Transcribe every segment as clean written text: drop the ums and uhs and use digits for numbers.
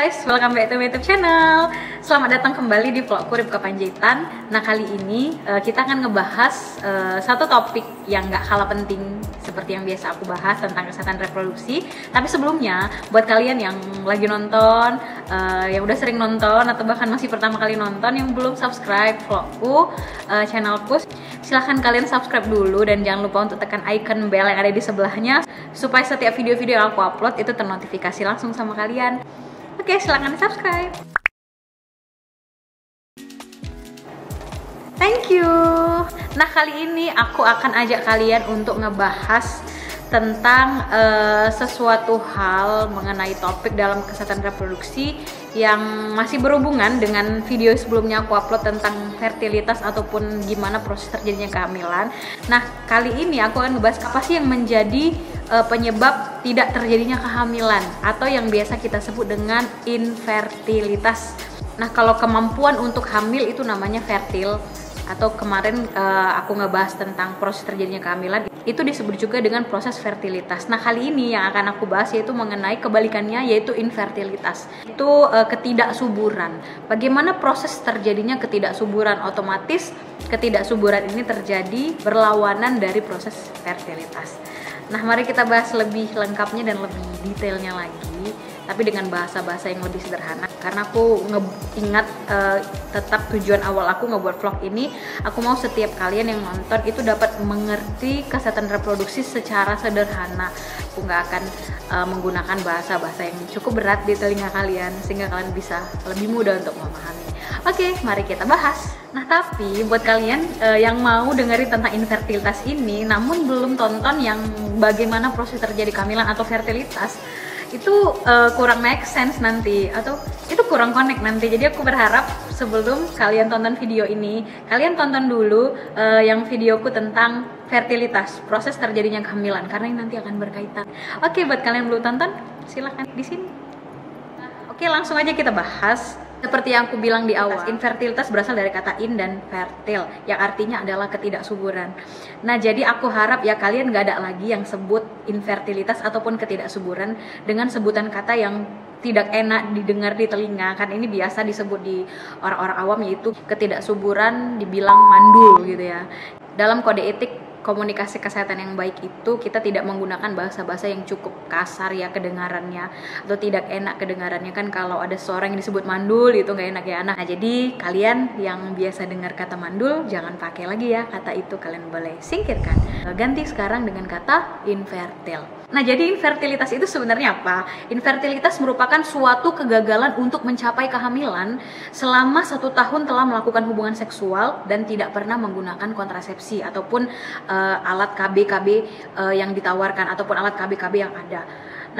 guys, welcome back to my YouTube channel. Selamat datang kembali di vlogku Ripka Panjaitan. Nah, kali ini kita akan ngebahas satu topik yang gak kalah penting seperti yang biasa aku bahas tentang kesehatan reproduksi. Tapi sebelumnya, buat kalian yang lagi nonton, yang udah sering nonton atau bahkan masih pertama kali nonton yang belum subscribe vlogku, channelku, silahkan kalian subscribe dulu dan jangan lupa untuk tekan icon bell yang ada di sebelahnya supaya setiap video-video yang aku upload itu ternotifikasi langsung sama kalian. Oke, silahkan subscribe. Thank you. Nah, kali ini aku akan ajak kalian untuk ngebahas tentang sesuatu hal mengenai topik dalam kesehatan reproduksi yang masih berhubungan dengan video sebelumnya aku upload tentang fertilitas ataupun gimana proses terjadinya kehamilan. Nah, kali ini aku akan ngebahas apa sih yang menjadi penyebab tidak terjadinya kehamilan atau yang biasa kita sebut dengan infertilitas. Nah, kalau kemampuan untuk hamil itu namanya fertil, atau kemarin aku ngebahas tentang proses terjadinya kehamilan itu disebut juga dengan proses fertilitas. Nah, kali ini yang akan aku bahas yaitu mengenai kebalikannya, yaitu infertilitas. Itu ketidaksuburan. Bagaimana proses terjadinya ketidaksuburan? Otomatis ketidaksuburan ini terjadi berlawanan dari proses fertilitas. Nah, mari kita bahas lebih lengkapnya dan lebih detailnya lagi, tapi dengan bahasa-bahasa yang lebih sederhana. Karena aku ingat tetap tujuan awal aku ngebuat vlog ini, aku mau setiap kalian yang nonton itu dapat mengerti kesehatan reproduksi secara sederhana. Aku nggak akan menggunakan bahasa-bahasa yang cukup berat di telinga kalian, sehingga kalian bisa lebih mudah untuk memahami. Oke, mari kita bahas. Nah, tapi buat kalian yang mau dengerin tentang infertilitas ini namun belum tonton yang bagaimana proses terjadi kehamilan atau fertilitas, itu kurang make sense nanti, atau itu kurang connect nanti. Jadi aku berharap sebelum kalian tonton video ini, kalian tonton dulu yang videoku tentang fertilitas, proses terjadinya kehamilan, karena ini nanti akan berkaitan. Oke, buat kalian yang belum tonton, silahkan di sini. Oke, langsung aja kita bahas. Seperti yang aku bilang di awal, infertilitas berasal dari kata in dan fertil, yang artinya adalah ketidaksuburan. Nah, jadi aku harap ya kalian gak ada lagi yang sebut infertilitas ataupun ketidaksuburan dengan sebutan kata yang tidak enak didengar di telinga. Kan ini biasa disebut di orang-orang awam, yaitu ketidaksuburan dibilang mandul gitu ya. Dalam kode etik komunikasi kesehatan yang baik itu kita tidak menggunakan bahasa-bahasa yang cukup kasar ya kedengarannya, atau tidak enak kedengarannya. Kan kalau ada seorang yang disebut mandul itu nggak enak ya. Nah, jadi kalian yang biasa dengar kata mandul jangan pakai lagi ya kata itu, kalian boleh singkirkan, ganti sekarang dengan kata infertil. Nah, jadi infertilitas itu sebenarnya apa? Infertilitas merupakan suatu kegagalan untuk mencapai kehamilan selama 1 tahun telah melakukan hubungan seksual dan tidak pernah menggunakan kontrasepsi ataupun alat KB yang ditawarkan ataupun alat KB yang ada.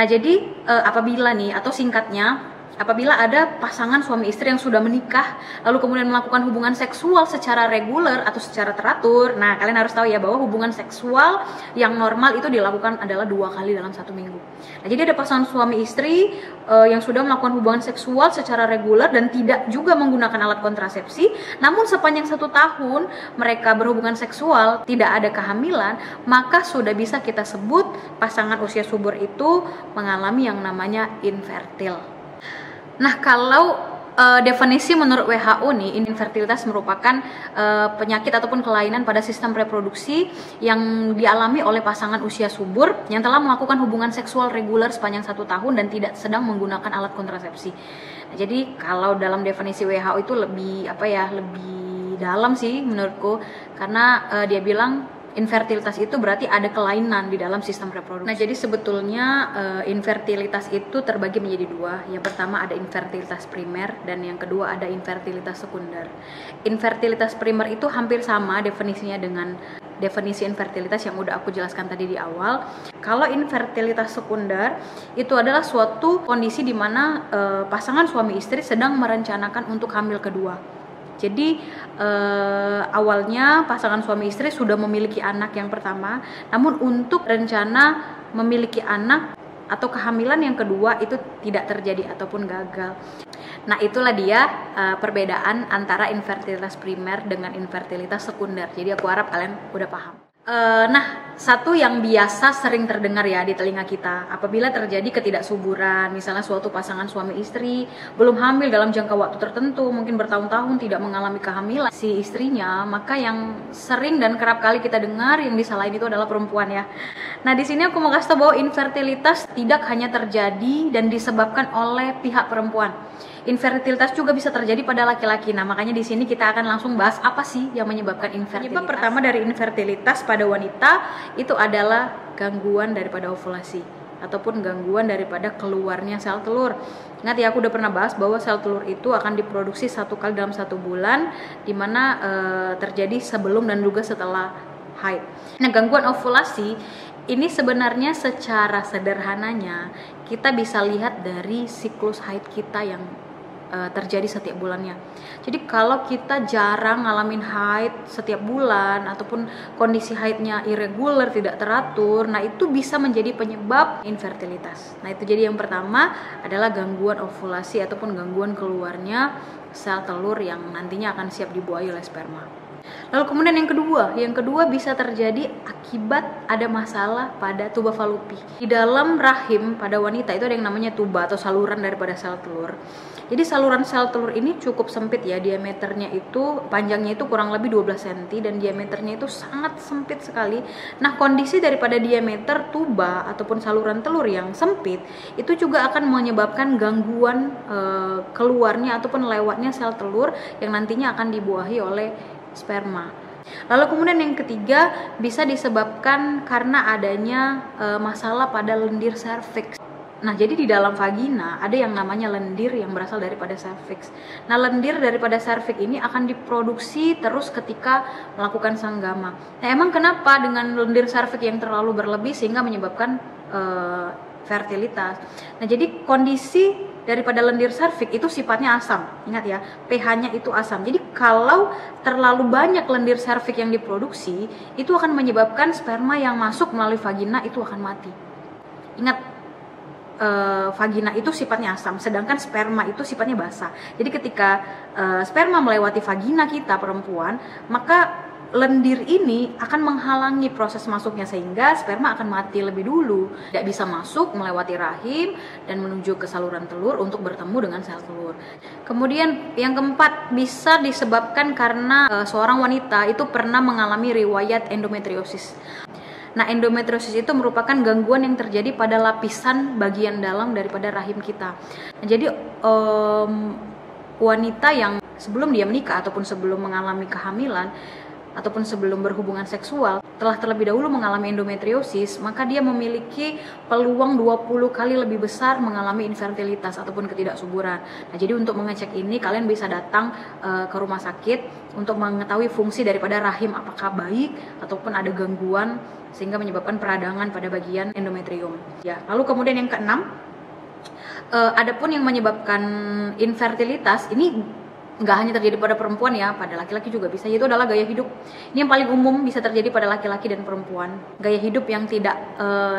Nah, jadi apabila nih, atau singkatnya, apabila ada pasangan suami istri yang sudah menikah lalu kemudian melakukan hubungan seksual secara reguler atau secara teratur. Nah, kalian harus tahu ya bahwa hubungan seksual yang normal itu dilakukan adalah 2 kali dalam 1 minggu. Nah, jadi ada pasangan suami istri yang sudah melakukan hubungan seksual secara reguler dan tidak juga menggunakan alat kontrasepsi, namun sepanjang 1 tahun mereka berhubungan seksual tidak ada kehamilan, maka sudah bisa kita sebut pasangan usia subur itu mengalami yang namanya infertil. Nah, kalau definisi menurut WHO nih, infertilitas merupakan penyakit ataupun kelainan pada sistem reproduksi yang dialami oleh pasangan usia subur yang telah melakukan hubungan seksual reguler sepanjang 1 tahun dan tidak sedang menggunakan alat kontrasepsi. Nah, jadi kalau dalam definisi WHO itu lebih lebih dalam sih menurutku, karena dia bilang infertilitas itu berarti ada kelainan di dalam sistem reproduksi. Nah, jadi sebetulnya infertilitas itu terbagi menjadi 2. Yang pertama ada infertilitas primer dan yang kedua ada infertilitas sekunder. Infertilitas primer itu hampir sama definisinya dengan definisi infertilitas yang udah aku jelaskan tadi di awal. Kalau infertilitas sekunder itu adalah suatu kondisi di mana pasangan suami istri sedang merencanakan untuk hamil kedua. Jadi awalnya pasangan suami istri sudah memiliki anak yang pertama, namun untuk rencana memiliki anak atau kehamilan yang kedua itu tidak terjadi ataupun gagal. Nah, itulah dia perbedaan antara infertilitas primer dengan infertilitas sekunder. Jadi aku harap kalian udah paham. Nah, satu yang biasa sering terdengar ya di telinga kita, apabila terjadi ketidaksuburan, misalnya suatu pasangan suami istri belum hamil dalam jangka waktu tertentu, mungkin bertahun-tahun tidak mengalami kehamilan si istrinya, maka yang sering dan kerap kali kita dengar yang disalahin itu adalah perempuan ya. Nah, di sini aku mau kasih tahu bahwa infertilitas tidak hanya terjadi dan disebabkan oleh pihak perempuan. Infertilitas juga bisa terjadi pada laki-laki. Nah, makanya di sini kita akan langsung bahas apa sih yang menyebabkan infertilitas. Penyebab pertama dari infertilitas pada wanita itu adalah gangguan daripada ovulasi ataupun gangguan daripada keluarnya sel telur. Ingat ya, aku udah pernah bahas bahwa sel telur itu akan diproduksi 1 kali dalam 1 bulan, dimana terjadi sebelum dan juga setelah haid. Nah, gangguan ovulasi ini sebenarnya secara sederhananya kita bisa lihat dari siklus haid kita yang terjadi setiap bulannya. Jadi kalau kita jarang ngalamin haid setiap bulan ataupun kondisi haidnya irregular, tidak teratur, nah itu bisa menjadi penyebab infertilitas. Nah itu jadi yang pertama adalah gangguan ovulasi ataupun gangguan keluarnya sel telur yang nantinya akan siap dibuahi oleh sperma. Lalu kemudian yang kedua bisa terjadi akibat ada masalah pada tuba fallopi. Di dalam rahim pada wanita itu ada yang namanya tuba atau saluran daripada sel telur. Jadi saluran sel telur ini cukup sempit ya, diameternya itu, panjangnya itu kurang lebih 12 cm dan diameternya itu sangat sempit sekali. Nah, kondisi daripada diameter tuba ataupun saluran telur yang sempit itu juga akan menyebabkan gangguan keluarnya ataupun lewatnya sel telur yang nantinya akan dibuahi oleh sperma. Lalu kemudian yang ketiga bisa disebabkan karena adanya masalah pada lendir serviks. Nah, jadi di dalam vagina ada yang namanya lendir yang berasal daripada serviks. Nah, lendir daripada serviks ini akan diproduksi terus ketika melakukan sanggama. Nah, emang kenapa dengan lendir serviks yang terlalu berlebih sehingga menyebabkan fertilitas? Nah, jadi kondisi daripada lendir serviks itu sifatnya asam. Ingat ya, pH-nya itu asam. Jadi kalau terlalu banyak lendir serviks yang diproduksi, itu akan menyebabkan sperma yang masuk melalui vagina itu akan mati. Ingat, vagina itu sifatnya asam, sedangkan sperma itu sifatnya basah. Jadi ketika sperma melewati vagina kita perempuan, maka lendir ini akan menghalangi proses masuknya sehingga sperma akan mati lebih dulu, tidak bisa masuk melewati rahim dan menuju ke saluran telur untuk bertemu dengan sel telur. Kemudian yang keempat bisa disebabkan karena seorang wanita itu pernah mengalami riwayat endometriosis. Nah, endometriosis itu merupakan gangguan yang terjadi pada lapisan bagian dalam daripada rahim kita. Nah, jadi wanita yang sebelum dia menikah ataupun sebelum mengalami kehamilan ataupun sebelum berhubungan seksual telah terlebih dahulu mengalami endometriosis, maka dia memiliki peluang 20 kali lebih besar mengalami infertilitas ataupun ketidaksuburan. Nah, jadi untuk mengecek ini kalian bisa datang ke rumah sakit untuk mengetahui fungsi daripada rahim apakah baik ataupun ada gangguan sehingga menyebabkan peradangan pada bagian endometrium. Ya, lalu kemudian yang keenam, adapun yang menyebabkan infertilitas ini nggak hanya terjadi pada perempuan ya, pada laki-laki juga bisa, yaitu adalah gaya hidup. Ini yang paling umum bisa terjadi pada laki-laki dan perempuan. Gaya hidup yang tidak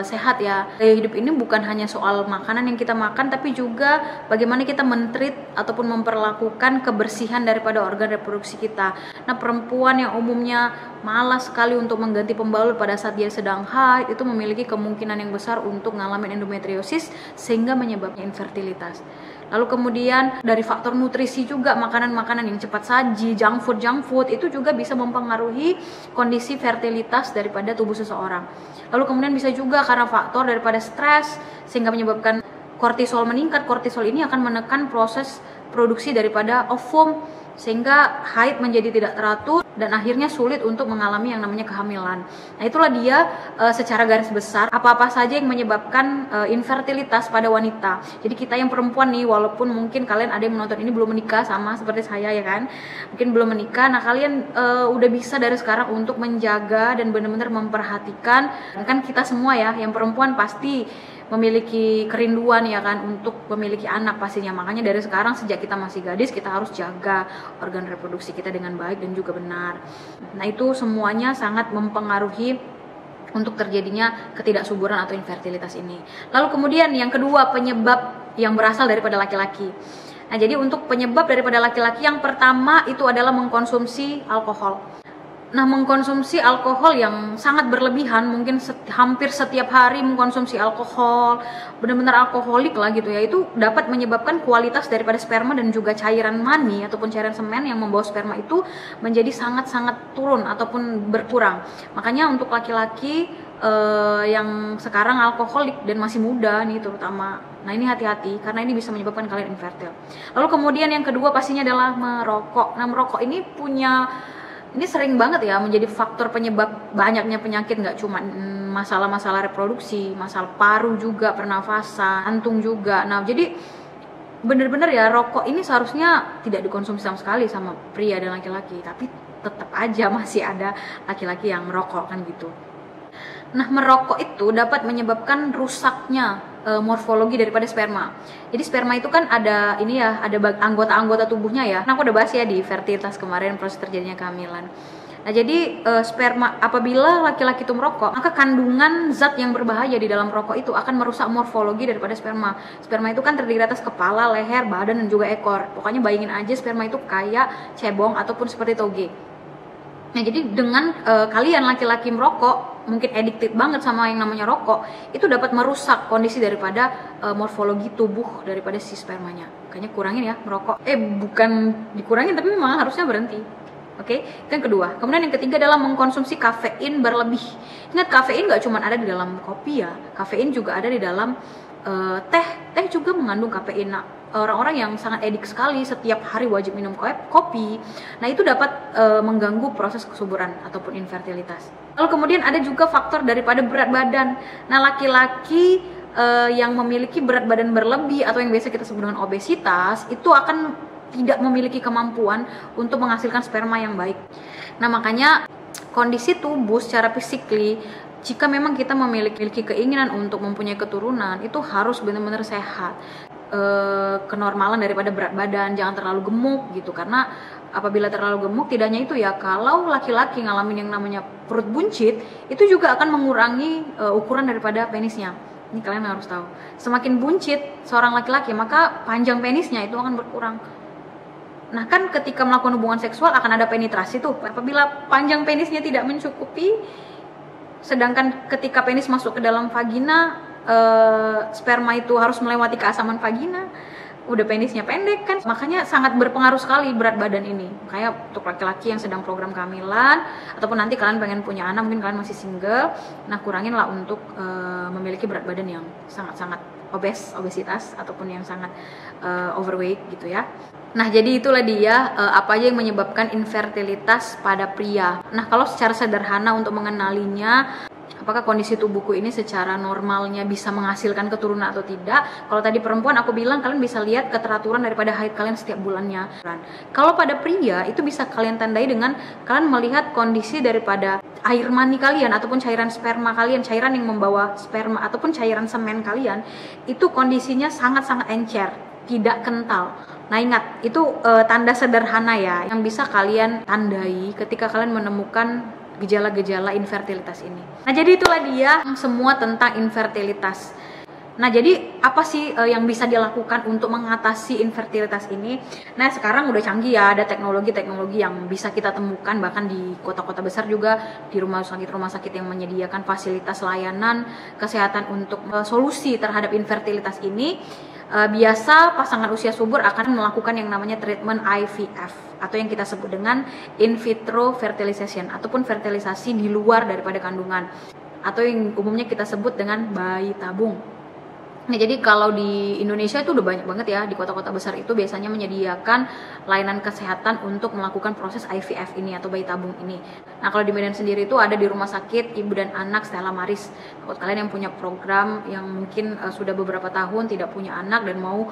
sehat ya. Gaya hidup ini bukan hanya soal makanan yang kita makan, tapi juga bagaimana kita men-treat ataupun memperlakukan kebersihan daripada organ reproduksi kita. Nah, perempuan yang umumnya malas sekali untuk mengganti pembalut pada saat dia sedang haid itu memiliki kemungkinan yang besar untuk ngalamin endometriosis sehingga menyebabkan infertilitas. Lalu kemudian dari faktor nutrisi juga, makanan-makanan yang cepat saji, junk food itu juga bisa mempengaruhi kondisi fertilitas daripada tubuh seseorang. Lalu kemudian bisa juga karena faktor daripada stres sehingga menyebabkan kortisol meningkat. Kortisol ini akan menekan proses produksi daripada ovum sehingga haid menjadi tidak teratur dan akhirnya sulit untuk mengalami yang namanya kehamilan. Nah, itulah dia secara garis besar apa-apa saja yang menyebabkan infertilitas pada wanita. Jadi kita yang perempuan nih, walaupun mungkin kalian ada yang menonton ini belum menikah sama seperti saya ya kan, mungkin belum menikah, nah kalian udah bisa dari sekarang untuk menjaga dan benar-benar memperhatikan. Kan kita semua ya, yang perempuan pasti memiliki kerinduan ya kan untuk memiliki anak pastinya. Makanya dari sekarang sejak kita masih gadis kita harus jaga organ reproduksi kita dengan baik dan juga benar. Nah, itu semuanya sangat mempengaruhi untuk terjadinya ketidaksuburan atau infertilitas ini. Lalu kemudian yang kedua, penyebab yang berasal daripada laki-laki. Nah, jadi untuk penyebab daripada laki-laki yang pertama itu adalah mengkonsumsi alkohol. Nah, mengkonsumsi alkohol yang sangat berlebihan, mungkin hampir setiap hari mengkonsumsi alkohol, benar-benar alkoholik lah gitu ya, itu dapat menyebabkan kualitas daripada sperma dan juga cairan mani ataupun cairan semen yang membawa sperma itu menjadi sangat-sangat turun ataupun berkurang. Makanya untuk laki-laki yang sekarang alkoholik dan masih muda nih terutama, nah ini hati-hati karena ini bisa menyebabkan kalian infertil. Lalu kemudian yang kedua pastinya adalah merokok. Nah, merokok ini sering banget ya menjadi faktor penyebab banyaknya penyakit, nggak cuma masalah-masalah reproduksi, masalah paru juga, pernafasan, jantung juga. Nah, jadi bener-bener ya, rokok ini seharusnya tidak dikonsumsi sama sekali sama pria dan laki-laki, tapi tetap aja masih ada laki-laki yang merokok kan gitu. Nah, merokok itu dapat menyebabkan rusaknya morfologi daripada sperma. Jadi sperma itu kan ada ini ya, ada anggota-anggota tubuhnya ya. Nah, aku udah bahas ya di fertilitas kemarin, proses terjadinya kehamilan. Nah, jadi sperma apabila laki-laki itu merokok, maka kandungan zat yang berbahaya di dalam rokok itu akan merusak morfologi daripada sperma. Sperma itu kan terdiri atas kepala, leher, badan, dan juga ekor. Pokoknya bayangin aja sperma itu kayak cebong ataupun seperti toge. Nah, jadi dengan kalian laki-laki merokok, mungkin addicted banget sama yang namanya rokok, itu dapat merusak kondisi daripada morfologi tubuh daripada si spermanya. Makanya kurangin ya merokok. Bukan dikurangin, tapi memang harusnya berhenti. Oke, itu yang kedua. Kemudian yang ketiga adalah mengkonsumsi kafein berlebih. Ingat, kafein nggak cuma ada di dalam kopi ya, kafein juga ada di dalam teh. Teh juga mengandung kafein. Nah, orang-orang yang sangat edik sekali setiap hari wajib minum kopi, nah itu dapat mengganggu proses kesuburan ataupun infertilitas. Lalu kemudian ada juga faktor daripada berat badan. Nah, laki-laki yang memiliki berat badan berlebih atau yang biasa kita sebut dengan obesitas itu akan tidak memiliki kemampuan untuk menghasilkan sperma yang baik. Nah, makanya kondisi tubuh secara fisikly, jika memang kita memiliki keinginan untuk mempunyai keturunan, itu harus benar-benar sehat. Kenormalan daripada berat badan, jangan terlalu gemuk gitu, karena apabila terlalu gemuk, tidak hanya itu ya, kalau laki-laki ngalamin yang namanya perut buncit, itu juga akan mengurangi ukuran daripada penisnya. Ini kalian harus tahu, semakin buncit seorang laki-laki, maka panjang penisnya itu akan berkurang. Nah, kan ketika melakukan hubungan seksual akan ada penetrasi tuh. Apabila panjang penisnya tidak mencukupi, sedangkan ketika penis masuk ke dalam vagina, sperma itu harus melewati keasaman vagina, udah penisnya pendek kan, makanya sangat berpengaruh sekali berat badan ini. Kayak untuk laki-laki yang sedang program kehamilan ataupun nanti kalian pengen punya anak, mungkin kalian masih single, nah kurangin lah untuk memiliki berat badan yang sangat-sangat obesitas ataupun yang sangat overweight gitu ya. Nah, jadi itulah dia apa aja yang menyebabkan infertilitas pada pria. Nah, kalau secara sederhana untuk mengenalinya, apakah kondisi tubuhku ini secara normalnya bisa menghasilkan keturunan atau tidak. Kalau tadi perempuan aku bilang kalian bisa lihat keteraturan daripada haid kalian setiap bulannya. Kalau pada pria itu bisa kalian tandai dengan kalian melihat kondisi daripada air mani kalian ataupun cairan sperma kalian, cairan yang membawa sperma ataupun cairan semen kalian, itu kondisinya sangat-sangat encer, tidak kental. Nah, ingat, itu tanda sederhana ya yang bisa kalian tandai ketika kalian menemukan gejala-gejala infertilitas ini. Nah, jadi itulah dia semua tentang infertilitas. Nah, jadi apa sih yang bisa dilakukan untuk mengatasi infertilitas ini? Nah, sekarang udah canggih ya, ada teknologi-teknologi yang bisa kita temukan bahkan di kota-kota besar juga, di rumah sakit yang menyediakan fasilitas layanan kesehatan untuk solusi terhadap infertilitas ini. Biasa pasangan usia subur akan melakukan yang namanya treatment IVF atau yang kita sebut dengan in vitro fertilization ataupun fertilisasi di luar daripada kandungan atau yang umumnya kita sebut dengan bayi tabung. Nah, jadi kalau di Indonesia itu udah banyak banget ya, di kota-kota besar itu biasanya menyediakan layanan kesehatan untuk melakukan proses IVF ini atau bayi tabung ini. Nah, kalau di Medan sendiri itu ada di Rumah Sakit Ibu dan Anak Stella Maris. Buat kalian yang punya program yang mungkin sudah beberapa tahun tidak punya anak dan mau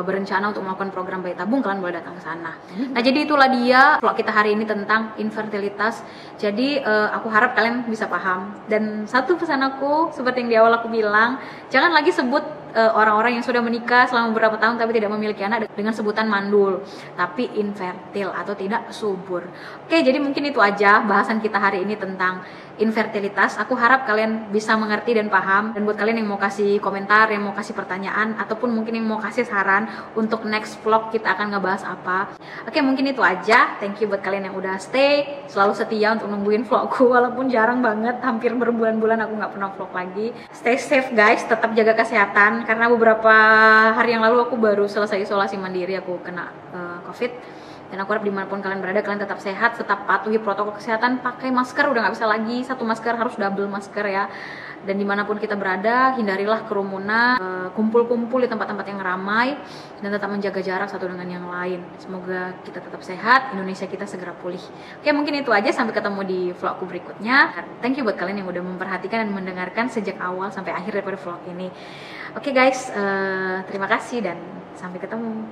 berencana untuk melakukan program bayi tabung, kalian boleh datang ke sana. Nah, jadi itulah dia vlog kita hari ini tentang infertilitas. Jadi aku harap kalian bisa paham. Dan satu pesan aku, seperti yang di awal aku bilang, jangan lagi sebut orang-orang yang sudah menikah selama beberapa tahun tapi tidak memiliki anak dengan sebutan mandul, tapi infertil atau tidak subur. Oke, jadi mungkin itu aja bahasan kita hari ini tentang infertilitas. Aku harap kalian bisa mengerti dan paham. Dan buat kalian yang mau kasih komentar, yang mau kasih pertanyaan, ataupun mungkin yang mau kasih saran untuk next vlog kita akan ngebahas apa. Oke, mungkin itu aja. Thank you buat kalian yang udah stay, selalu setia untuk nungguin vlogku, walaupun jarang banget, hampir berbulan-bulan aku nggak pernah vlog lagi. Stay safe guys, tetap jaga kesehatan, karena beberapa hari yang lalu aku baru selesai isolasi mandiri, aku kena COVID. Dan aku harap dimanapun kalian berada, kalian tetap sehat, tetap patuhi protokol kesehatan, pakai masker, udah nggak bisa lagi satu masker, harus double masker ya. Dan dimanapun kita berada, hindarilah kerumunan, kumpul-kumpul di tempat-tempat yang ramai, dan tetap menjaga jarak satu dengan yang lain. Semoga kita tetap sehat, Indonesia kita segera pulih. Oke, mungkin itu aja, sampai ketemu di vlogku berikutnya. Thank you buat kalian yang udah memperhatikan dan mendengarkan sejak awal sampai akhir daripada vlog ini. Oke guys, terima kasih dan sampai ketemu.